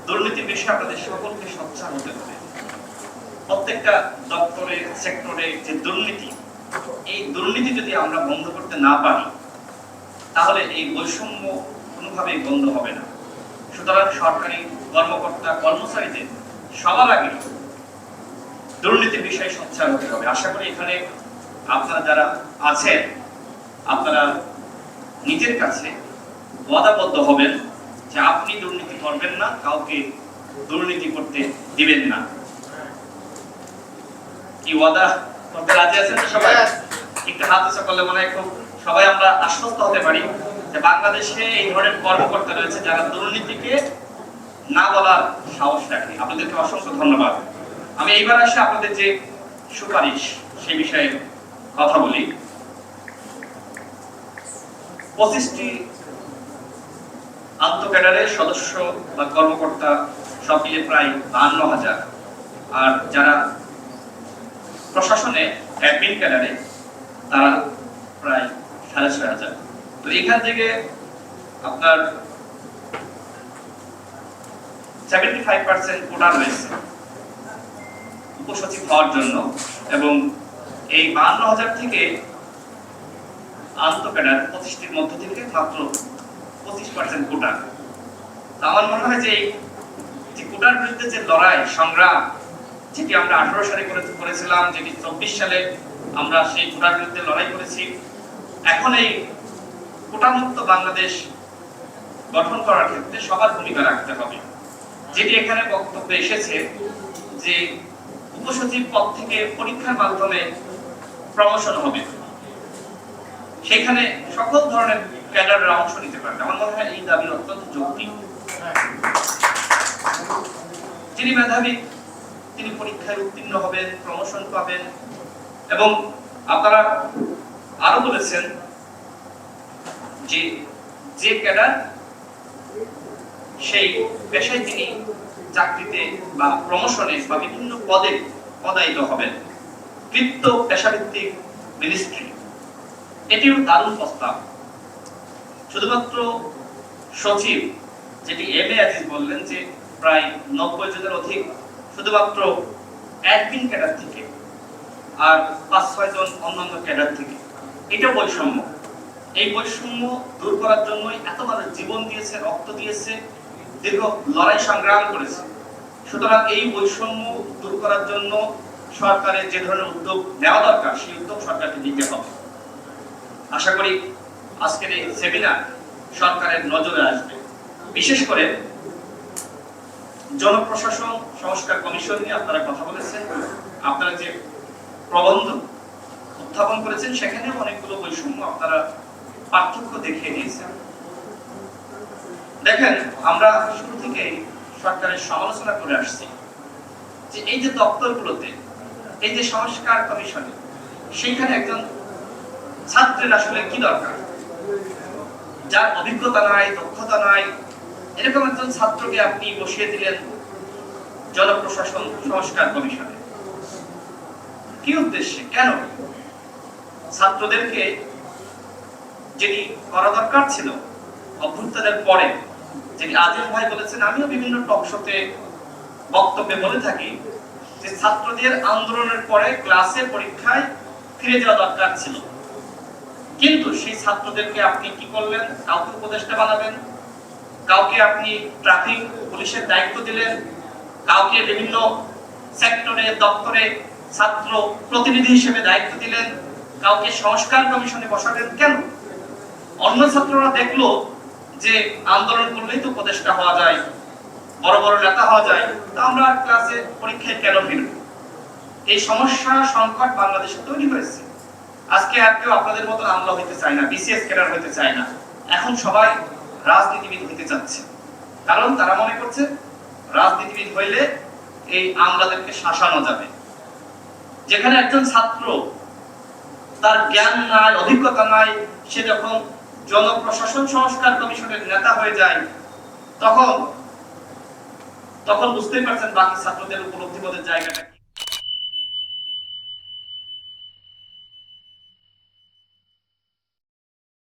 দুর্নীতির বিষয়ে আপনাদের সকলকে সোচ্চার হতে হবে। প্রত্যেকটা দপ্তরে সেক্টরে যে দুর্নীতি, এই দুর্নীতি যদি আমরা বন্ধ করতে না পারি তাহলে এই বৈষম্য কোনোভাবেই বন্ধ হবে না। সুতরাং সরকারি কর্মকর্তা কর্মচারীদের সবার আগে দুর্নীতির বিষয়ে সোচ্চার হতে হবে। আশা করি এখানে আপনারা যারা আছেন আপনারা নিজের কাছে ওয়াদাবদ্ধ হবেন যে আপনি দুর্নীতি করবেন না, কাউকে দুর্নীতি করতে দিবেন না। কি ওয়াদা করতে রাজি আছেন তো সবাই? একটু হাত উঁচু করলে মনে হয় খুব সবাই আমরা আশ্বস্ত হতে পারি যে বাংলাদেশে এই ধরনের কর্মকর্তা রয়েছে যারা দুর্নীতিকে না বলার সাহস রাখে। আপনাদেরকে অসংখ্য ধন্যবাদ। আমি এইবার আসে আপনাদের যে সুপারিশ সেই বিষয়ে কথা বলি। 25টি আন্তঃক্যাডারের সদস্য বা কর্মকর্তা সব মিলে প্রায় 52,000, আর যারা প্রশাসনে অ্যাডমিন ক্যাডারে তারা প্রায় 6,500। তো এখান থেকে আপনার 75% কোটা রয়েছে উপসচিব হওয়ার জন্য, এবং এই 52,000 থেকে আন্তঃক্যাডার 25টির মধ্য থেকে মাত্র 25% কোটা। আমার মনে হয় যে কোটার বিরুদ্ধে যে লড়াই সংগ্রাম, যেটি আমরা 18 সালে করেছিলাম, যেটি 24 সালে আমরা সেই কোটার বিরুদ্ধে লড়াই করেছি, এখন এই কোটামুক্ত বাংলাদেশ গঠন করার ক্ষেত্রে সবার ভূমিকা রাখতে হবে। যেটি এখানে বক্তব্য এসেছে যে উপসচিব পদ থেকে পরীক্ষার মাধ্যমে প্রমোশন হবে, সেখানে সকল ধরনের ক্যাডাররা অংশ নিতে পারবে। আমার মনে হয় এই দাবি অত্যন্ত যৌক্তিক। যিনি মেধাবী তিনি পরীক্ষায় উত্তীর্ণ হবেন, প্রমোশন পাবেন। এবং আপনারা আরো বলেছেন যে যে ক্যাডার সেই পেশায় তিনি চাকরিতে বা প্রমোশনে বা বিভিন্ন পদে পদায়িত হবেন। কৃত্য পেশাভিত্তিক মিনিস্ট্রি, এটিও দারুণ প্রস্তাব। শুধুমাত্র সচিব, যেটি এম.এ. আজিজ বললেন যে প্রায় 90 জনের অধিক শুধুমাত্র অ্যাডমিন ক্যাডার থেকে, আর 5-6 জন অন্যান্য ক্যাডার থেকে। এটা বৈষম্য। এই বৈষম্য দূর করার জন্যই এত মানুষ জীবন দিয়েছে, রক্ত দিয়েছে, দীর্ঘ লড়াই সংগ্রাম করেছে। সুতরাং এই বৈষম্য দূর করার জন্য সরকারের যে ধরনের উদ্যোগ নেওয়া দরকার সেই উদ্যোগ সরকারকে নিতে হবে। আশা করি আজকের এই সেমিনার সরকারের নজরে আসবে। বিশেষ করে জনপ্রশাসন সংস্কার কমিশন নিয়ে আপনারা কথা বলেছেন, আপনারা যে প্রবন্ধ উত্থাপন করেছেন সেখানে অনেকগুলো বৈষম্য আপনারা পার্থক্য দেখিয়ে দিয়েছেন। দেখেন, আমরা শুরু থেকে সরকারের সমালোচনা করে আসছি যে এই যে দপ্তরগুলোতে, এই যে সংস্কার কমিশনে, সেইখানে একজন ছাত্রের আসলে কি দরকার? যার অভিজ্ঞতা নাই, দক্ষতা নাই, এরকম একজন ছাত্রকে আপনি বসিয়ে দিলেন জনপ্রশাসন সংস্কার কমিশনে। কি উদ্দেশ্যে? কেন? ছাত্রদেরকে যেটি করা দরকার ছিল অভ্যুত্থানের পরে, যেটি আজিজ ভাই বলেছেন, আমিও বিভিন্ন টক শোতে বক্তব্যে বলে থাকি যে ছাত্রদের আন্দোলনের পরে ক্লাসে পরীক্ষায় ফিরে যাওয়া দরকার ছিল। কিন্তু সেই ছাত্রদেরকে আপনি কি করলেন? কাউকে উপদেষ্টা বানাবেন, কাউকে আপনি ট্রাফিক পুলিশের দায়িত্ব দিলেন, কাউকে বিভিন্ন সেক্টরে দপ্তরে ছাত্র প্রতিনিধি হিসেবে দায়িত্ব দিলেন, কাউকে সংস্কার কমিশনে বসালেন। কেন? অন্য ছাত্ররা দেখলো যে আন্দোলন করলেই তো উপদেষ্টা হওয়া যায়, বড় বড় নেতা হওয়া যায়, তা আমরা ক্লাসে পরীক্ষায় কেন ফিরব? এই সমস্যা সংকট বাংলাদেশে তৈরি হয়েছে। আজকে আর কেউ আপনাদের মতো আমলা হইতে চায় না, বিসিএস ক্যাডার হইতে চায় না। এখন সবাই রাজনীতিবিদ হইতে চাচ্ছে, কারণ তারা মনে করছে রাজনীতিবিদ হইলে এই আমলাদেরকে শাসানো যাবে। যেখানে একজন ছাত্র তার জ্ঞান নাই, অভিজ্ঞতা নাই, সে যখন জনপ্রশাসন সংস্কার কমিশনের নেতা হয়ে যায়, তখন বুঝতেই পারছেন বাকি ছাত্রদের উপলব্ধিবোধের জায়গাটা কি।